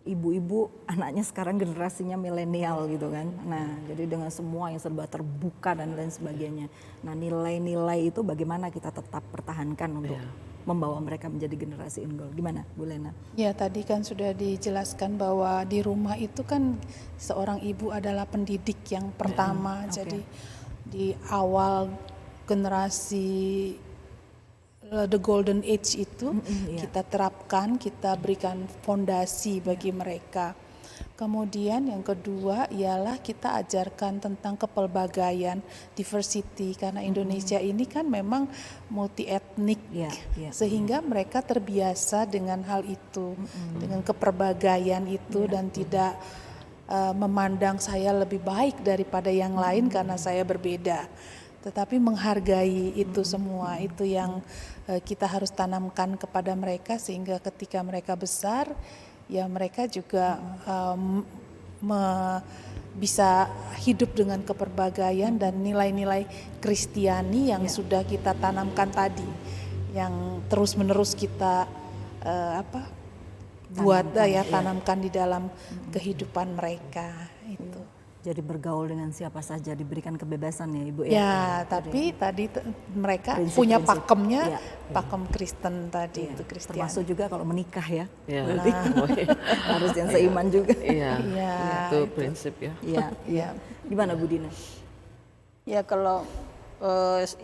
Ibu-ibu anaknya sekarang generasinya milenial gitu kan. Nah, jadi dengan semua yang serba terbuka dan lain sebagainya. Nah, nilai-nilai itu bagaimana kita tetap pertahankan untuk membawa mereka menjadi generasi unggul. Gimana, Bu Lena? Ya, tadi kan sudah dijelaskan bahwa di rumah itu kan seorang ibu adalah pendidik yang pertama. Jadi di awal generasi the golden age itu kita terapkan, kita berikan fondasi bagi mereka. Kemudian yang kedua ialah kita ajarkan tentang kepelbagaian, diversity, karena Indonesia ini kan memang multi etnik, sehingga mereka terbiasa dengan hal itu, dengan keperbagaian itu, dan tidak memandang saya lebih baik daripada yang lain karena saya berbeda, tetapi menghargai itu semua. Itu yang kita harus tanamkan kepada mereka, sehingga ketika mereka besar ya mereka juga bisa hidup dengan keperbagaian dan nilai-nilai Kristiani yang sudah kita tanamkan tadi, yang terus-menerus kita tanamkan di dalam kehidupan mereka itu. Jadi bergaul dengan siapa saja, diberikan kebebasan ya Ibu ya. Ya, tapi tadi mereka punya pakemnya, pakem Kristen tadi itu Kristiani. Termasuk juga kalau menikah ya. Ya. Harus yang seiman juga. Iya. Itu prinsip ya. Iya. Gimana Bu Dina? Ya, kalau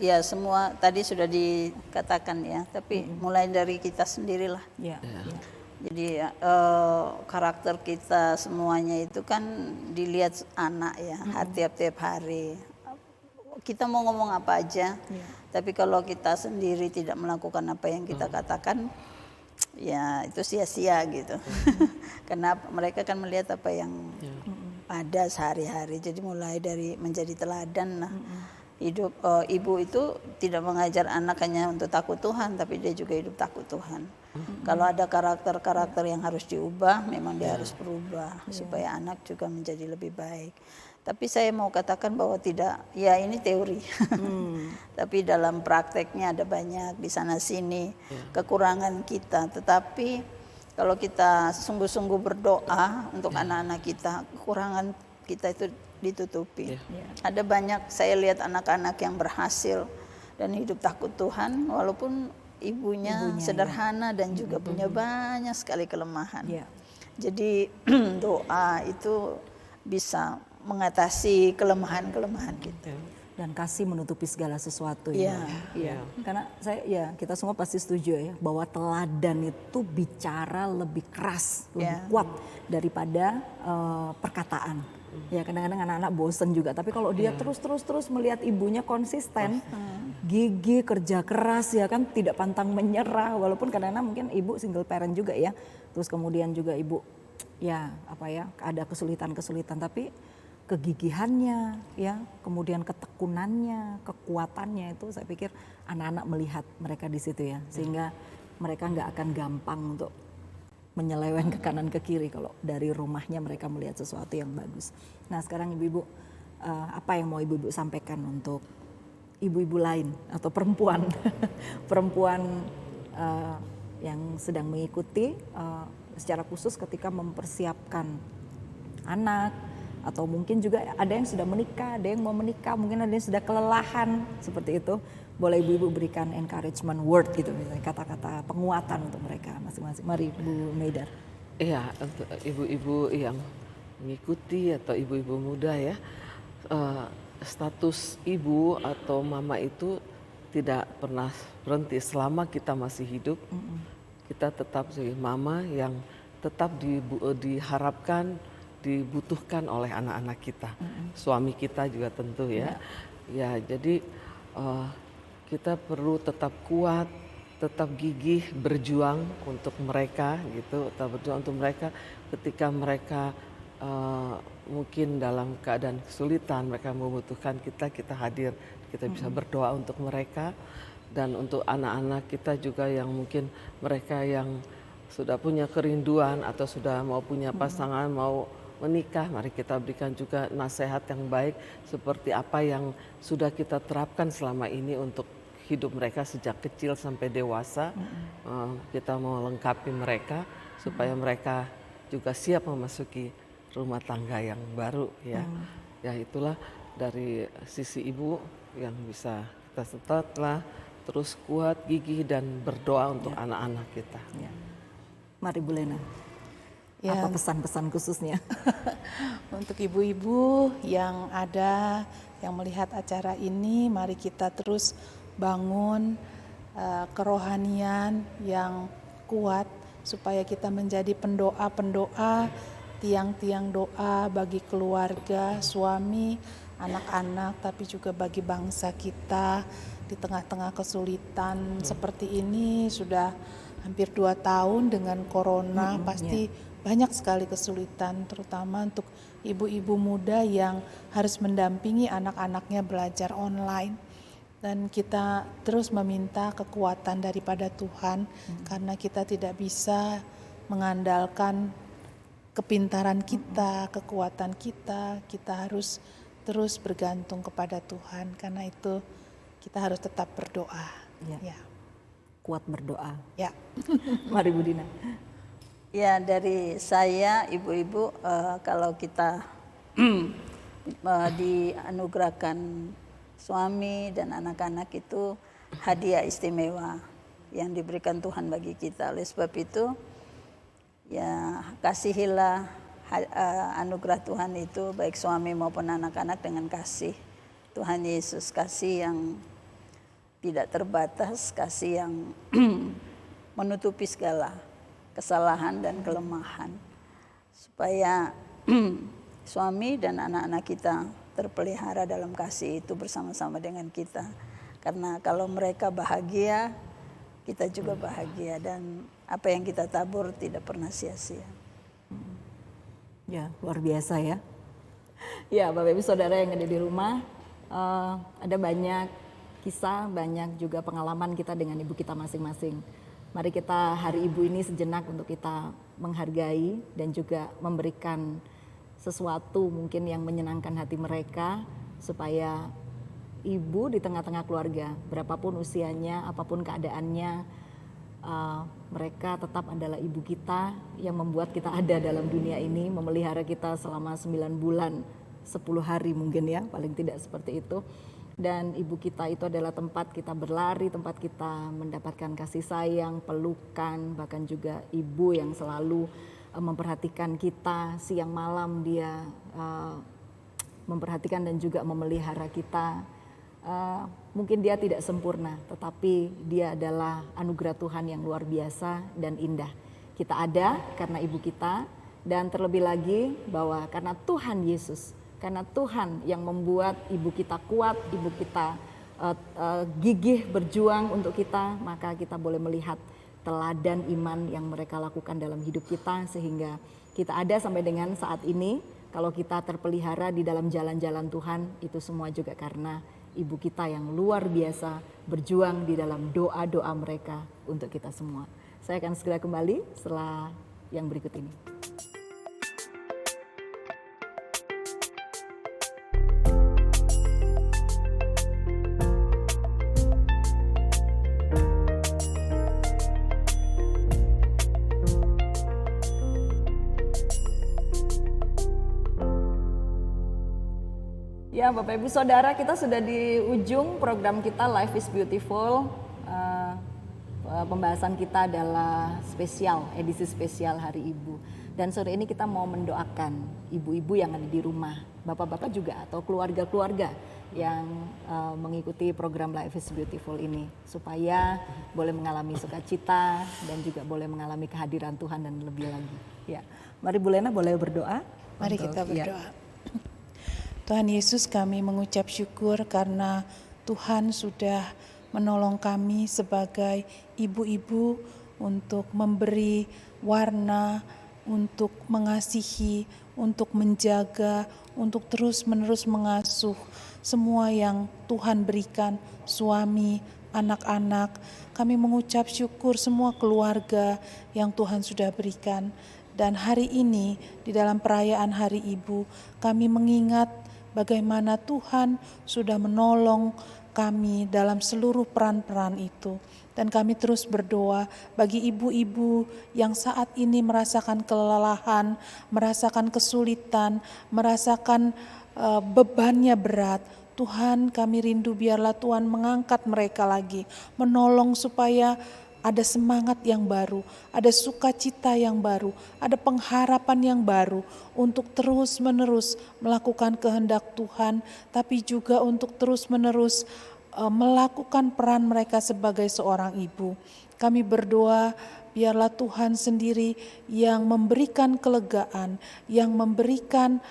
ya semua tadi sudah dikatakan ya, tapi mulai dari kita sendirilah. Iya. Jadi karakter kita semuanya itu kan dilihat anak ya, tiap-tiap hari. Kita mau ngomong apa aja, tapi kalau kita sendiri tidak melakukan apa yang kita katakan, ya itu sia-sia gitu. Karena mereka kan melihat apa yang ada sehari-hari. Jadi mulai dari menjadi teladan lah. Hidup ibu itu tidak mengajar anak hanya untuk takut Tuhan, tapi dia juga hidup takut Tuhan. Kalau ada karakter-karakter yang harus diubah, memang dia harus berubah supaya anak juga menjadi lebih baik. Tapi saya mau katakan bahwa tidak, ya ini teori. Tapi dalam prakteknya ada banyak di sana sini kekurangan kita. Tetapi kalau kita sungguh-sungguh berdoa untuk anak-anak kita, kekurangan kita itu ditutupi. Iya. Ada banyak saya lihat anak-anak yang berhasil dan hidup takut Tuhan walaupun ibunya sederhana dan juga punya banyak sekali kelemahan. Ya. Jadi doa itu bisa mengatasi kelemahan-kelemahan kita. Dan kasih menutupi segala sesuatu Iya. Iya. Karena kita semua pasti setuju ya bahwa teladan itu bicara lebih keras, lebih kuat daripada perkataan. Ya kadang-kadang anak-anak bosen juga, tapi kalau dia terus melihat ibunya konsisten, gigih, kerja keras ya kan, tidak pantang menyerah, walaupun kadang-kadang mungkin ibu single parent juga ya, terus kemudian juga ibu ada kesulitan-kesulitan, tapi kegigihannya ya, kemudian ketekunannya, kekuatannya itu saya pikir anak-anak melihat mereka di situ ya, sehingga mereka nggak akan gampang untuk menyeleweng ke kanan ke kiri kalau dari rumahnya mereka melihat sesuatu yang bagus. Nah sekarang ibu-ibu, apa yang mau ibu-ibu sampaikan untuk ibu-ibu lain atau perempuan perempuan yang sedang mengikuti secara khusus ketika mempersiapkan anak, atau mungkin juga ada yang sudah menikah, ada yang mau menikah, mungkin ada yang sudah kelelahan seperti itu. Boleh ibu-ibu berikan encouragement word gitu, misalnya kata-kata penguatan untuk mereka masing-masing. Mari Bu Meidar. Iya, untuk ibu-ibu yang mengikuti atau ibu-ibu muda ya, status ibu atau mama itu tidak pernah berhenti selama kita masih hidup. Kita tetap sebagai mama yang tetap diharapkan, dibutuhkan oleh anak-anak kita, suami kita juga tentu ya. Ya, jadi kita perlu tetap kuat, tetap gigih berjuang untuk mereka gitu, tetap berjuang untuk mereka ketika mereka mungkin dalam keadaan kesulitan, mereka membutuhkan kita hadir, kita bisa berdoa untuk mereka. Dan untuk anak-anak kita juga yang mungkin mereka yang sudah punya kerinduan atau sudah mau punya pasangan, mau menikah, mari kita berikan juga nasihat yang baik seperti apa yang sudah kita terapkan selama ini untuk hidup mereka sejak kecil sampai dewasa. Kita mau lengkapi mereka supaya mereka juga siap memasuki rumah tangga yang baru ya. Ya itulah dari sisi ibu yang bisa kita setatlah terus kuat, gigih dan berdoa untuk anak-anak kita. Ya. Mari Bu Lena. Ya. Apa pesan-pesan khususnya? Untuk ibu-ibu yang ada, yang melihat acara ini, mari kita terus bangun kerohanian yang kuat supaya kita menjadi pendoa-pendoa, tiang-tiang doa bagi keluarga, suami, anak-anak, tapi juga bagi bangsa kita di tengah-tengah kesulitan seperti ini. Sudah hampir 2 tahun dengan corona, pasti banyak sekali kesulitan, terutama untuk ibu-ibu muda yang harus mendampingi anak-anaknya belajar online. Dan kita terus meminta kekuatan daripada Tuhan, karena kita tidak bisa mengandalkan kepintaran kita, kekuatan kita harus terus bergantung kepada Tuhan. Karena itu kita harus tetap berdoa. Ya. Kuat berdoa. Ya. Mari Bu Dina. Ya, dari saya ibu-ibu, kalau kita dianugerahkan suami dan anak-anak itu hadiah istimewa yang diberikan Tuhan bagi kita. Oleh sebab itu ya kasihilah anugerah Tuhan itu baik suami maupun anak-anak dengan kasih Tuhan Yesus, kasih yang tidak terbatas, kasih yang menutupi segala kesalahan dan kelemahan, supaya suami dan anak-anak kita terpelihara dalam kasih itu bersama-sama dengan kita. Karena kalau mereka bahagia, kita juga bahagia, dan apa yang kita tabur tidak pernah sia-sia. Ya, luar biasa ya. Ya, Bapak Ibu Saudara yang ada di rumah, ada banyak kisah, banyak juga pengalaman kita dengan ibu kita masing-masing. Mari kita hari ibu ini sejenak untuk kita menghargai dan juga memberikan sesuatu mungkin yang menyenangkan hati mereka, supaya ibu di tengah-tengah keluarga, berapapun usianya, apapun keadaannya, mereka tetap adalah ibu kita yang membuat kita ada dalam dunia ini, memelihara kita selama 9 bulan, 10 hari mungkin ya, paling tidak seperti itu. Dan ibu kita itu adalah tempat kita berlari, tempat kita mendapatkan kasih sayang, pelukan, bahkan juga ibu yang selalu memperhatikan kita siang malam, dia memperhatikan dan juga memelihara kita. Mungkin dia tidak sempurna, tetapi dia adalah anugerah Tuhan yang luar biasa dan indah. Kita ada karena ibu kita, dan terlebih lagi bahwa karena Tuhan Yesus, karena Tuhan yang membuat ibu kita kuat, ibu kita gigih berjuang untuk kita, maka kita boleh melihat teladan iman yang mereka lakukan dalam hidup kita, sehingga kita ada sampai dengan saat ini. Kalau kita terpelihara di dalam jalan-jalan Tuhan, itu semua juga karena ibu kita yang luar biasa berjuang di dalam doa-doa mereka untuk kita semua. Saya akan segera kembali setelah yang berikut ini. Ya, Bapak Ibu Saudara, kita sudah di ujung program kita Life is Beautiful. Pembahasan kita adalah spesial, edisi spesial Hari Ibu. Dan sore ini kita mau mendoakan ibu-ibu yang ada di rumah, bapak-bapak juga atau keluarga-keluarga yang mengikuti program Life is Beautiful ini, supaya boleh mengalami sukacita dan juga boleh mengalami kehadiran Tuhan dan lebih lagi. Ya, mari Bu Lena boleh berdoa. Mari kita berdoa. Tuhan Yesus, kami mengucap syukur karena Tuhan sudah menolong kami sebagai ibu-ibu untuk memberi warna, untuk mengasihi, untuk menjaga, untuk terus-menerus mengasuh semua yang Tuhan berikan, suami, anak-anak. Kami mengucap syukur semua keluarga yang Tuhan sudah berikan. Dan hari ini di dalam perayaan Hari Ibu, kami mengingat bagaimana Tuhan sudah menolong kami dalam seluruh peran-peran itu. Dan kami terus berdoa bagi ibu-ibu yang saat ini merasakan kelelahan, merasakan kesulitan, merasakan bebannya berat. Tuhan, kami rindu biarlah Tuhan mengangkat mereka lagi, menolong supaya ada semangat yang baru, ada sukacita yang baru, ada pengharapan yang baru untuk terus-menerus melakukan kehendak Tuhan, tapi juga untuk terus-menerus melakukan peran mereka sebagai seorang ibu. Kami berdoa biarlah Tuhan sendiri yang memberikan kelegaan, yang memberikan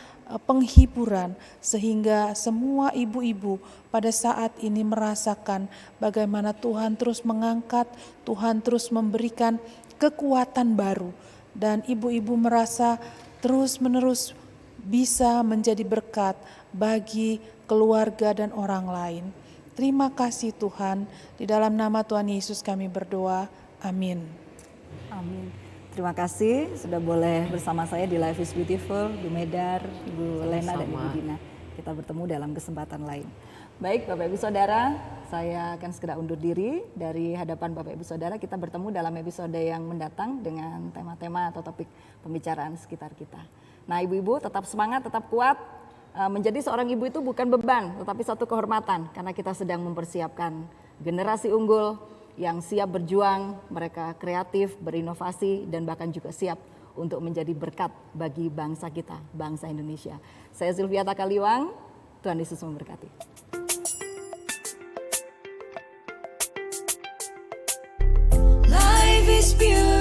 penghiburan, sehingga semua ibu-ibu pada saat ini merasakan bagaimana Tuhan terus mengangkat, Tuhan terus memberikan kekuatan baru, dan ibu-ibu merasa terus-menerus bisa menjadi berkat bagi keluarga dan orang lain. Terima kasih Tuhan, di dalam nama Tuhan Yesus kami berdoa, amin. Amin. Terima kasih sudah boleh bersama saya di Life is Beautiful, Bu Medar, Bu Lena dan Ibu Dina. Kita bertemu dalam kesempatan lain. Baik Bapak Ibu Saudara, saya akan segera undur diri dari hadapan Bapak Ibu Saudara. Kita bertemu dalam episode yang mendatang dengan tema-tema atau topik pembicaraan sekitar kita. Nah ibu-ibu tetap semangat, tetap kuat. Menjadi seorang ibu itu bukan beban, tetapi satu kehormatan. Karena kita sedang mempersiapkan generasi unggul yang siap berjuang, mereka kreatif, berinovasi, dan bahkan juga siap untuk menjadi berkat bagi bangsa kita, bangsa Indonesia. Saya Zulfiata Kaliwang, Tuhan Yesus memberkati. Life is beautiful.